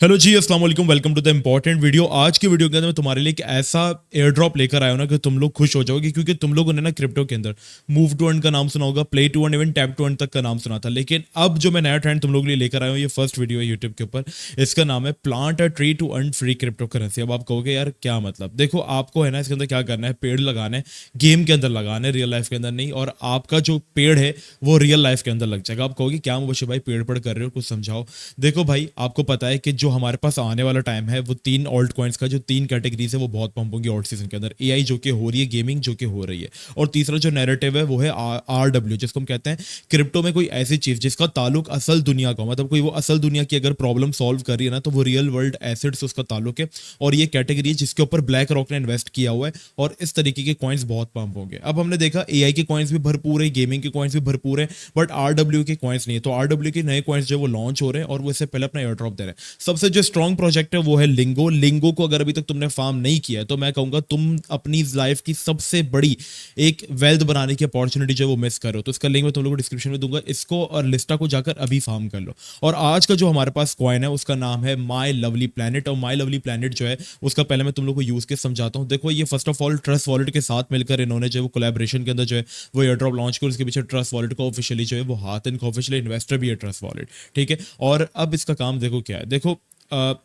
Hello जी, अस्सलाम वालेकुम, welcome to the important video. आज की वीडियो के अंदर मैं तुम्हारे लिए एक ऐसा एयर ड्रॉप लेकर आया हूं ना कि तुम लोग खुश हो जाओगे, क्योंकि तुम लोगों ने ना क्रिप्टो के अंदर मूव टू अर्न का नाम सुना होगा, play to earn, even tap to earn तक का नाम सुना था। लेकिन अब जो मैं नया ट्रेंड तुम लोगों के लिए लेकर आया हूँ, ये फर्स्ट वीडियो है यूट्यूब के ऊपर। इसका नाम है plant a tree to earn free cryptocurrency. अब आप कहोगे यार क्या मतलब, देखो आपको है ना इसके अंदर क्या करना है, पेड़ लगाने हैं, गेम के अंदर लगाने, रियल लाइफ के अंदर नहीं। और आपका जो पेड़ है वो रियल लाइफ के अंदर लग जाएगा। आप कहोगे क्या मुझे भाई पेड़ पड़ कर रहे हो, कुछ समझाओ। देखो भाई, आपको पता है कि जो हमारे पास आने वाला टाइम है वो तीन ऑल्ट कॉइन्स का, जो तीन कैटेगरीज है वो बहुत पंप होंगी ऑल्ट सीजन के अंदर। एआई जो कि हो रही है, गेमिंग जो कि हो रही है, और तीसरा जो नैरेटिव है वो है आरडब्ल्यू, जिसको हम कहते हैं क्रिप्टो में कोई ऐसी चीज जिसका ताल्लुक असल दुनिया का हो, मतलब कोई वो असल दुनिया की अगर प्रॉब्लम सॉल्व कर रही है ना, तो वो रियल वर्ल्ड एसेट से उसका ताल्लुक है। और ये कैटेगरी है जिसके ऊपर ब्लैक रॉक ने इन्वेस्ट किया हुआ है, और इस तरीके के कॉइन्स बहुत पंप होंगे। अब हमने देखा एआई के कॉइन्स भी भरपूर है, गेमिंग के कॉइन्स भी भरपूर है, बट आरडब्ल्यू के कॉइन्स नहीं है। तो आरडब्ल्यू के नए कॉइन्स जो वो लॉन्च हो रहे हैं, और वो इससे पहले अपना एयर ड्रॉप दे रहे हैं। सबसे जो स्ट्रॉन्ग प्रोजेक्ट है वो है लिंगो। लिंगो को अगर अभी तक तुमने फार्म नहीं किया है तो मैं कहूंगा तुम अपनी लाइफ की सबसे बड़ी एक वेल्थ बनाने की अपॉर्चुनिटी जो वो मिस कर रहे हो। तो इसका लिंक मैं तुम लोगों को डिस्क्रिप्शन में दूंगा, इसको और लिस्टा को जाकर अभी फार्म कर लो। और आज का जो हमारे पास कॉइन है उसका नाम है माई लवली प्लैनेट। और माई लवली प्लैनेट जो है उसका पहले मैं तुम लोग को यूज के समझाता हूँ। देखो ये first of all trust wallet के साथ मिलकर इन्होंने जो है वो कोलैबोरेशन के अंदर जो है वो एयर ड्रॉप लॉन्च किया। उसके पीछे ट्रस्ट वॉलेट का ऑफिशियली जो है वो हाथ, इनका ऑफिशियली इन्वेस्टर भी है ट्रस्ट वॉलेट, ठीक है। और अब इसका काम देखो क्या है। देखो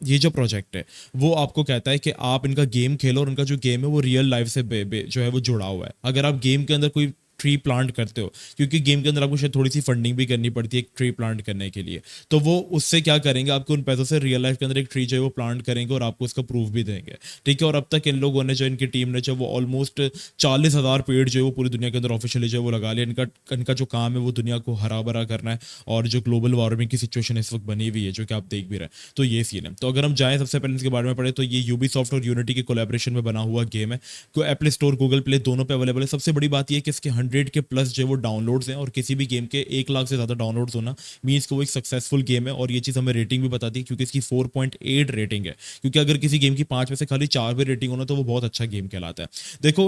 ये जो प्रोजेक्ट है वो आपको कहता है कि आप इनका गेम खेलो, और इनका जो गेम है वो रियल लाइफ से जो है वो जुड़ा हुआ है। अगर आप गेम के अंदर कोई ट्री प्लांट करते हो, क्योंकि गेम के अंदर आपको शायद थोड़ी सी फंडिंग भी करनी पड़ती है एक ट्री प्लांट करने के लिए, तो वो उससे क्या करेंगे, आपको उन पैसों से रियल लाइफ के अंदर एक ट्री जो है वो प्लांट करेंगे और आपको उसका प्रूफ भी देंगे, ठीक है। और अब तक इन लोगों ने जो, इनकी टीम ने जो वो ऑलमोस्ट 40,000 पेड़ जो है वो पूरी दुनिया के अंदर ऑफिशियली जो है वो लगा लिया। इनका जो काम है वो दुनिया को हरा भरा करना है, और जो ग्लोबल वार्मिंग की सिचुएशन इस वक्त बनी हुई है जो कि आप देख भी रहे हैं, तो ये सीन है। तो अगर हम जाएं सबसे पहले इसके बारे में पढ़े, तो ये यूबीसॉफ्ट और यूनिटी के कोलैबोरेशन में बना हुआ गेम है। को एप्पल स्टोर, गूगल प्ले दोनों पे अवेलेबल है। सबसे बड़ी बात यह है कि इसके 100 के प्लस जो है वो डाउनलोड्स हैं, और किसी भी गेम के 1 लाख से ज़्यादा डाउनलोड्स होना मीन्स कि वो एक सक्सेसफुल गेम है। और ये चीज़ हमें रेटिंग भी बताती है, क्योंकि इसकी 4.8 रेटिंग है। क्योंकि अगर किसी गेम की 5 में से खाली 4 भी रेटिंग होना तो वो बहुत अच्छा गेम कहलाता है। देखो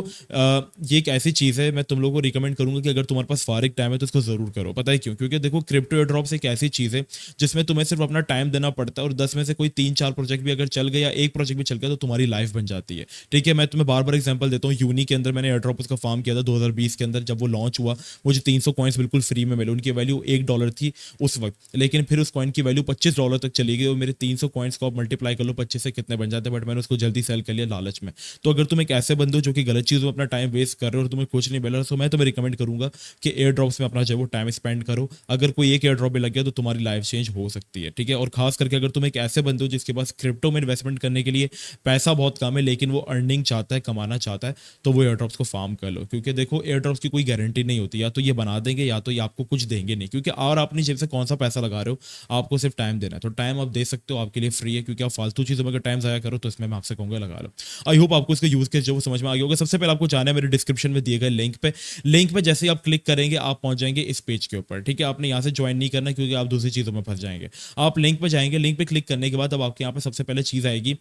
ये एक ऐसी चीज़ है, मैं तुम लोगों को रिकमेंड करूंगा कि अगर तुम्हारे पास फारिग टाइम है तो इसको जरूर करो। पता है क्यों? क्योंकि देखो क्रिप्टो एयर ड्रॉप्स एक ऐसी चीज़ है जिसमें तुम्हें सिर्फ अपना टाइम देना पड़ता है, और 10 में से कोई 3-4 प्रोजेक्ट भी अगर चल गए या एक प्रोजेक्ट भी चल गया तो तुम्हारी लाइफ बन जाती है, ठीक है। मैं तुम्हें बार बार एग्जांपल देता हूँ, यूनी के अंदर मैंने एयर ड्रॉप उसका फार्म किया था 2020 के अंदर। जब वो लॉन्च हुआ मुझे 300 कॉइन्स बिल्कुल फ्री में मिले, उनकी वैल्यू $1 थी उस वक्त, लेकिन फिर उस कॉइन की वैल्यू $25 तक चली गई। और मेरे 300 कॉइन्स को आप मल्टीप्लाई कर लो 25 से कितने बन जाते हैं, बट मैंने उसको जल्दी सेल कर लिया लालच में। तो अगर तुम एक ऐसे बंदे हो जो कि गलत चीज़ में अपना टाइम वेस्ट कर रहे हो और तुम्हें कुछ नहीं मिल रहा, तो मैं तुम्हें रिकमेंड करूंगा कि एयर ड्रॉप्स में अपना जो है वो टाइम स्पेंड करो। अगर कोई एक एयर ड्रॉप भी लग गया तो तुम्हारी लाइफ चेंज हो सकती है, ठीक है। और खास करके अगर तुम एक ऐसे बंदे हो जिसके पास क्रिप्टो में इन्वेस्टमेंट करने के लिए पैसा बहुत कम है, लेकिन वो अर्निंग चाहता है, कमाना चाहता है, तो वो एयर ड्रॉप्स को फार्म कर लो। क्योंकि देखो एयर ड्रॉप्स की कोई गारंटी नहीं होती, या तो ये बना देंगे या तो ये आपको कुछ देंगे नहीं। क्योंकि और अपनी जेब से कौन सा पैसा लगा रहे हो, आपको सिर्फ टाइम देना है। तो टाइम आप दे सकते हो, आपके लिए फ्री है। क्योंकि आप फालतू चीज़ों में अगर टाइम ज़ाया करो तो इसमें मैं आपसे कहूँगा लगा लो। आई होप आपको इसका यूज़ केस जो वो समझ में आ गया होगा। सबसे पहले आपको जाना है मेरे डिस्क्रिप्शन में दिए गए लिंक पे जैसे ही आप क्लिक करेंगे आप पहुंच जाएंगे इस पेज के ऊपर, ठीक है। आपने यहाँ से ज्वाइन नहीं करना क्योंकि आप दूसरी चीज़ों में फंस जाएंगे। आप लिंक पे जाएंगे, लिंक पे क्लिक करने के बाद अब आपके यहाँ पे सबसे पहले चीज़ आएगी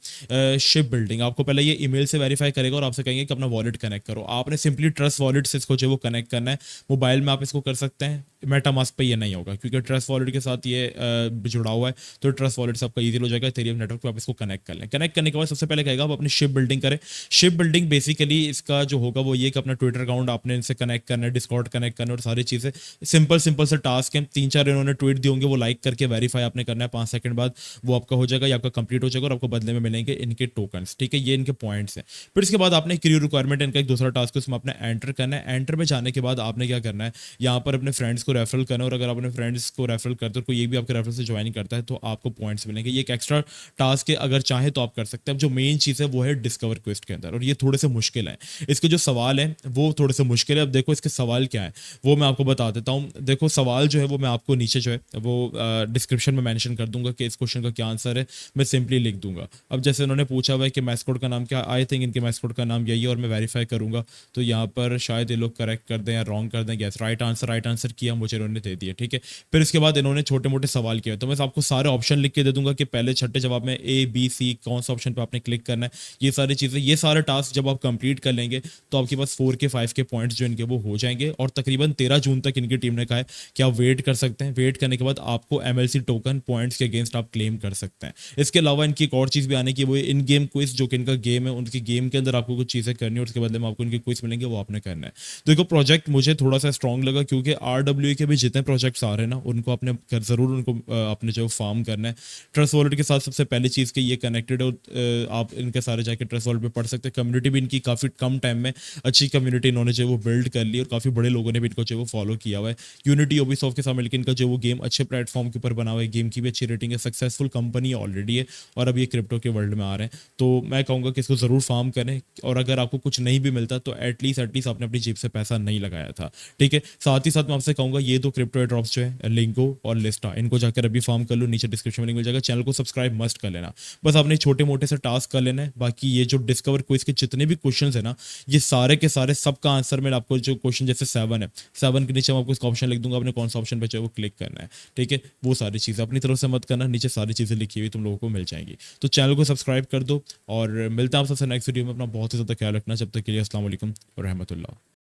शिप बिल्डिंग। आपको पहले ये ईमेल से वेरीफाई करेगा और आपसे कहेंगे कि अपना वॉलेट कनेक्ट करो। आपने सिंपली ट्रस्ट वॉलेट से इसको जो वो कनेक्ट करना है। मोबाइल में आप इसको कर सकते हैं, मेटामास्क पे ये नहीं होगा क्योंकि ट्रस्ट वॉलेट के साथ ये जुड़ा हुआ है। तो ट्रस्ट वॉलेट से आपका इजी हो जाएगा। इथेरियम नेटवर्क पे आप इसको कनेक्ट कर लें। कनेक्ट करने के बाद सबसे पहले कहेगा आप अपनी शिप बिल्डिंग करें। शिप बिल्डिंग बेसिकली इसका जो होगा वो ये कि अपना ट्विटर अकाउंट आपने इनसे कनेक्ट करना है, डिस्कॉर्ड कनेक्ट करना है, और सारी चीज़ें सिंपल सिंपल से टास्क हैं। 3-4 इन्होंने ट्वीट दिए होंगे, वो लाइक करके वेरीफाई आपने करना है। 5 सेकंड बाद वो आपका हो जाएगा, या आपका कंप्लीट हो जाएगा, और आपको बदले में मिलेंगे इनके टोकन्स, ठीक है। ये इनके पॉइंट्स हैं। फिर इसके बाद आपने क्रियो रिक्वायरमेंट इनका एक दूसरा टास्क है, उसमें आपने एंटर करना है। एंटर में जाने के बाद आपने क्या करना है, यहाँ पर अपने फ्रेंड्स को रेफरल करना है। और अगर आप अपने फ्रेंड्स को रेफरल करते हो, कोई ये भी आपके रेफरल से ज्वाइन करता है, तो आपको पॉइंट्स मिलेंगे। ये एक एक्स्ट्रा टास्क है, अगर चाहे तो आप कर सकते हैं। अब जो मेन चीज़ है वो है डिस्कवर क्वेस्ट के अंदर, और ये थोड़े से मुश्किल है। इसके जो सवाल है वो थोड़े से मुश्किल है। अब देखो इसके सवाल क्या है वो मैं आपको बता देता हूँ। देखो सवाल जो है वो मैं आपको नीचे जो है वो डिस्क्रिप्शन में मेंशन कर दूंगा कि इस क्वेश्चन का क्या आंसर है। मैं सिंपली लिख दूंगा। अब जैसे उन्होंने पूछा हुआ है कि मैस्कोट का नाम क्या, आई थिंक इनके मैस्कोट का नाम यही है, और मैं वेरीफाई करूंगा तो यहाँ पर शायद ये लोग करेक्ट करेक्ट कर दें या रॉन्ग कर दें, यस राइट आंसर किया, मुझे इन्होंने दे दिया, ठीक है। फिर इसके बाद इन्होंने छोटे मोटे सवाल किए, तो मैं आपको सारे ऑप्शन लिख के दे दूंगा कि पहले छठे जवाब में ए बी सी कौन सा ऑप्शन पे आपने क्लिक करना है। ये सारी चीज़ें, ये सारे टास्क जब आप कंप्लीट कर लेंगे तो आपके पास 4 के 5 के पॉइंट्स जो इनके वो हो जाएंगे। और तकरीबन 13 जून तक इनकी टीम ने कहा है कि आप वेट कर सकते हैं। वेट करने के बाद आपको MLC टोकन पॉइंट्स के अगेंस्ट आप क्लेम कर सकते हैं। इसके अलावा इनकी एक और चीज़ भी आने की, वो इन गेम क्विज, जो कि इनका गेम है, उनकी गेम के अंदर आपको कुछ चीज़ें करनी है और उसके बदले में आपको इनके क्विज मिलेंगे, वो आपने करना है। तो देखो प्रोजेक्ट मुझे थोड़ा सा स्ट्रॉन्ग लगा, क्योंकि RWA के भी जितने प्रोजेक्ट्स आ रहे हैं ना, उनको आपने ज़रूर उनको अपने जो फार्म करना है। ट्रस्ट वॉलेट के साथ सबसे पहली चीज़ कि ये कनेक्टेड हो, आप इनके सारे जाके ट्रस्ट वॉलेट पे पढ़ सकते हैं। कम्युनिटी भी इनकी काफ़ी कम टाइम में अच्छी कम्युनिटी इन्होंने जो है वो बिल्ड कर ली और काफ़ी बड़े लोगों ने भी इनको जो है वो फॉलो किया हुआ है। यूनिटी ओबीसॉफ्ट के साथ मिलकर इनका जो वो गेम अच्छे प्लेटफॉर्म के ऊपर बना हुआ है, गेम की भी अच्छी रेटिंग है, सक्सेसफुल कंपनी ऑलरेडी है और अब ये क्रिप्टो के वर्ल्ड में आ रहे हैं। तो मैं कहूँगा कि इसको ज़रूर फार्म करें, और अगर आपको कुछ नहीं भी मिलता तो एटलीस्ट आपने अपनी जेब से पैसा नहीं लगाया था, ठीक है। साथ ही साथ मैं आपसे कहूँगा ये दो क्रिप्टो ड्रॉप्स जो है, लिंको और लिस्टा, इनको जाकर अभी फार्म कर लो, नीचे डिस्क्रिप्शन में लिंक मिल जाएगा। चैनल को सब्सक्राइब मस्ट कर लेना, बस आपने छोटे मोटे से टास्क कर लेना है। बाकी ये जो डिस्कवर क्विज के जितने भी क्वेश्चंस है ना, ये सारे के सारे सबका आंसर मैं आपको, जो क्वेश्चन जैसे 7 है, 7 के नीचे मैं आपको इसका ऑप्शन लिख दूंगा, आपने कौन सा ऑप्शन पे वो क्लिक करना है, ठीक है। वो सारी चीज़ें अपनी तरफ से मत करना, नीचे सारी चीज़ें लिखी हुई तुम लोगों को मिल जाएंगी। तो चैनल को सब्सक्राइब कर दो और मिलता है आप सबसे नेक्स्ट वीडियो में। अपना बहुत ही ज़्यादा ख्याल रखना, जब तक के लिए अस्सलाम वालेकुम व रहमतुल्लाह।